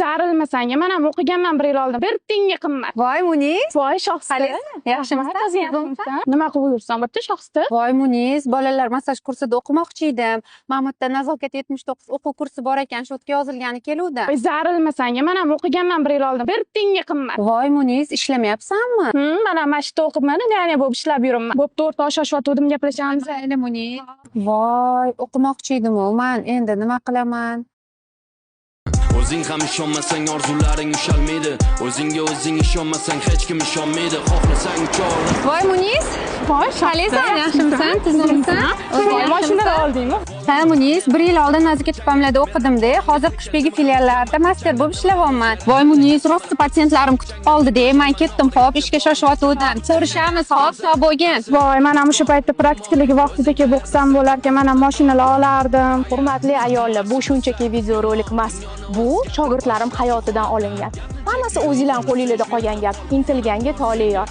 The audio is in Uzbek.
Zarilmasanga, men ham o'qiganman 1 yil oldin. 1 tiyinga qimmat. Voy Muniz, Voy shoxsida. yaxshimisiz? Nima qilib yursan, bitta shoxsida? Voy Muniz, bolalar massaj kursida o'qimoqchi edim. Mahmudda nazokat 79 o'quv kursi bor ekan, shu yerga yozilgani keluvdim. Voy zarilmasanga, men ham o'qiganman 1 yil oldin. 1 tiyinga qimmat. Voy Muniz, ishlamayapsanmi? Men ham mashqda o'qibman, yana bo'lib ishlab yuribman. Bo'pti, o'rtoq shoshvatdim, gaplashamiz. Mayli Muniz. Voy, o'qimoqchi edim, men endi nima qilaman? O'zing ham ishonmasang orzularing ushalmaydi. O'zingga o'zing ishonmasang hech kim ishonmaydi. Xohlasang chor. Voy Muniz, Voy qalaysan, yaxshimisan, tuzukmisan? Mashinada oldingmi? Ha Muniz, 1 yil oldin Nazokat Pamlada o'qidim-da, hozir Qushbegi filiallarida master bo'lib ishlayapman. Voy Muniz, rost patsientlarim kutib qoldi-da, men ketdim, xo'p, ishga shoshayotgandim. Ko'rishamiz, xo'p, sog' bo'lgin. Voy, men ham o'sha paytda praktikaligi vaqtida kelib o'qisam bo'larkan, men ham mashinalar olardim. Hurmatli ayollar, bu shunchaki videorolik emas. Bu shogirdlarim hayotidan olingan. Hammasi o'zingizlar qo'lingizda qolgan gap. Intilganga tole yor.